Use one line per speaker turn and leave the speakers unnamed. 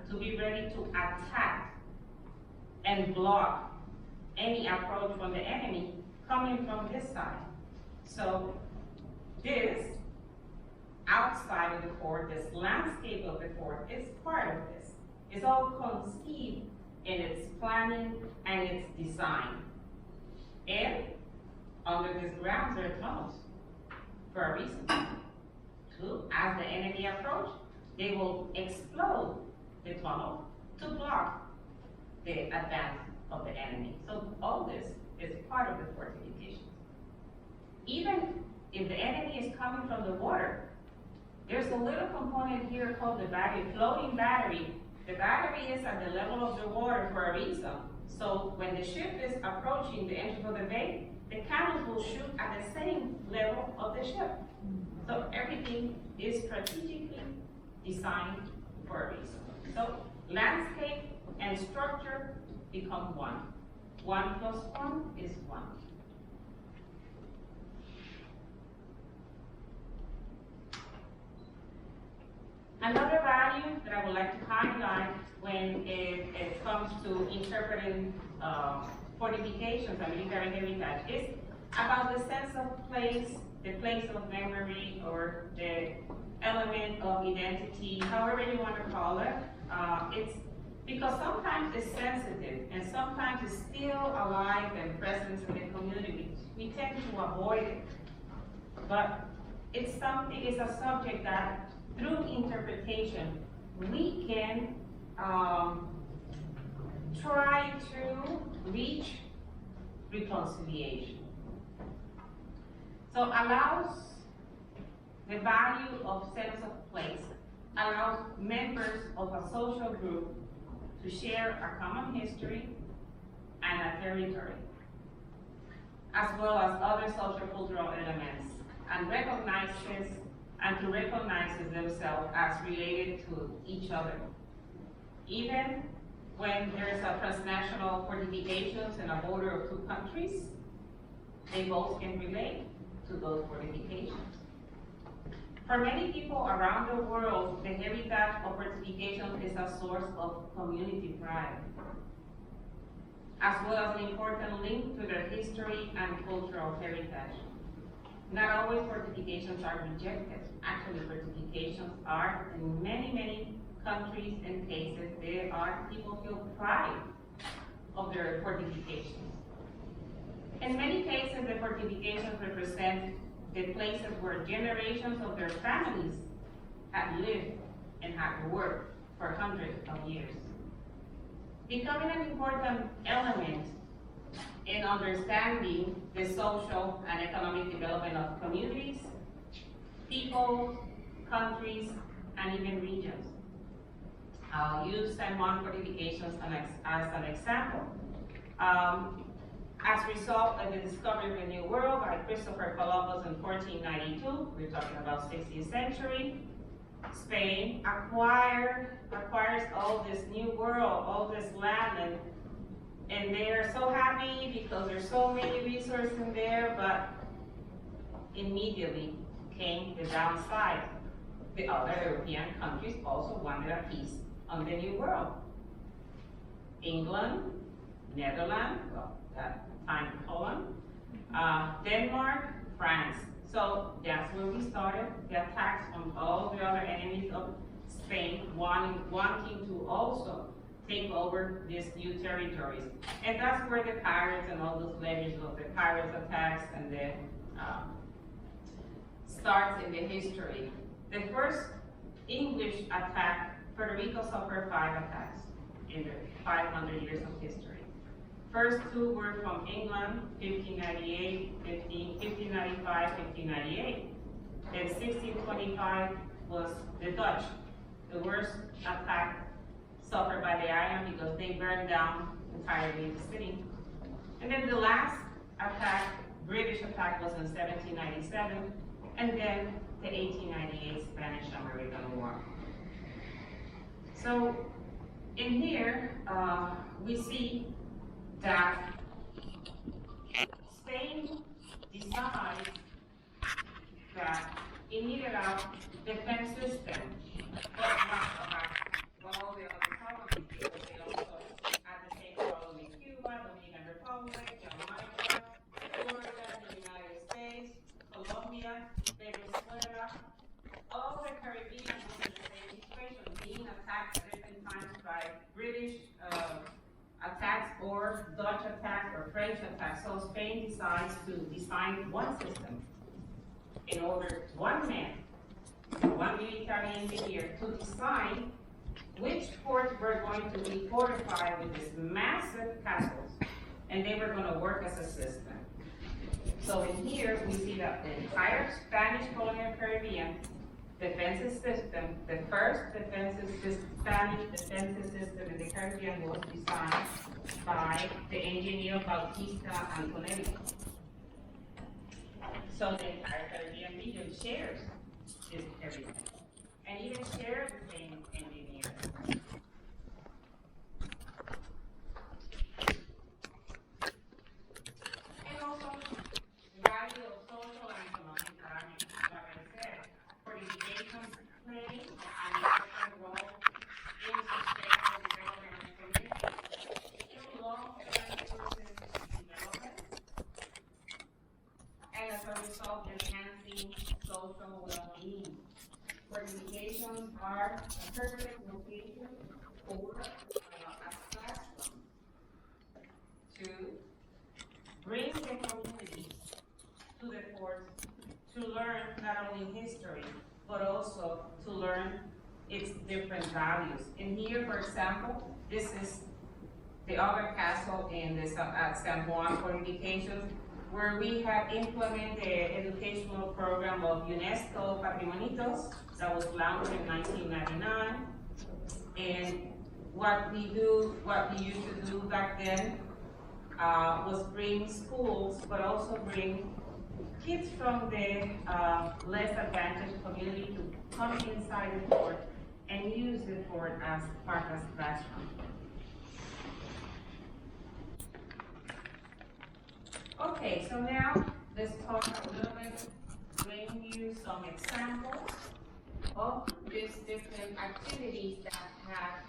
to be ready to attack and block any approach from the enemy coming from this side. So this outside of the fort, this landscape of the fort is part of this. It's all conceived in its planning and its design. And under this grounds there are tunnels for a reason. As the enemy approach, they will explode the tunnel to block the advance of the enemy. So all this is part of the fortifications. Even if the enemy is coming from the water, there's a little component here called the battery, floating battery. The battery is at the level of the water for a reason. So when the ship is approaching the entrance of the bay, the cannons will shoot at the same level of the ship. So everything is strategically designed for a reason. So landscape and structure become one. 1 plus 1 is 1. Another value that I would like to highlight when it comes to interpreting fortifications and military heritage is about the sense of place, the place of memory, or the element of identity, however you want to call it. It's because sometimes it's sensitive and sometimes it's still alive and present in the community. We tend to avoid it. But it's a subject that through interpretation, we can try to reach reconciliation. So allows the value of sense of place, allows members of a social group to share a common history and a territory, as well as other social cultural elements, and recognizes themselves as related to each other. Even when there's a transnational fortifications and a border of 2 countries, they both can relate to those fortifications. For many people around the world, the heritage of fortifications is a source of community pride, as well as an important link to their history and cultural heritage. Not always fortifications are rejected. Actually, fortifications are, in many, many countries and cases, people feel pride of their fortifications. In many cases, the fortifications represent the places where generations of their families had lived and had worked for hundreds of years. Becoming an important element in understanding the social and economic development of communities, people, countries, and even regions. I'll use San Juan fortifications as an example. As a result of the discovery of the New World by Christopher Columbus in 1492, we're talking about 16th century, Spain acquires all this new world, all this land, and they are so happy because there's so many resources in there, but immediately came the downside. The other European countries also wanted a piece of the new world. England, Netherlands, well, that time Holland, Denmark, France. So that's where we started the attacks on all the other enemies of Spain, wanting to also take over these new territories. And that's where the pirates and all those legends of the pirates attacks and the starts in the history. The first English attack, Puerto Rico suffered 5 attacks in the 500 years of history. First 2 were from England, 1598, 1595, 1598. Then 1625 was the Dutch, the worst attack suffered by the island because they burned down entirely the city. And then the last attack, British attack, was in 1797, and then the 1898 Spanish-American War. So in here, we see that Spain decides that it needed a defense system, but not what all the other like British attacks or Dutch attacks or French attacks. So Spain decides to design one system in order, one man, one military engineer, to design which forts were going to be fortified with these massive castles, and they were going to work as a system. So in here, we see that the entire Spanish colonial Caribbean defensive system, the first Spanish defensive system in the Caribbean was designed by the engineer Bautista Antonelli. So the entire Caribbean region shares this everything, and even shares the same engineer. And also, value of social and economic values, like I said, fortifications play an important role in sustainable development of communities through long-term tourism development, and as a result, enhancing social well-being. Fortifications are a perfect location for a classroom to bring the community to the forts to learn not only history, but also to learn its different values. In here, for example, this is the other castle in the San Juan fortifications, where we have implemented the educational program of UNESCO Patrimonitos that was launched in 1999. And what we used to do back then was bring schools, but also bring kids from the less advantaged community to come inside the fort and use the fort as part of the classroom. Okay, so now let's talk a little bit, bring you some examples of these different activities that have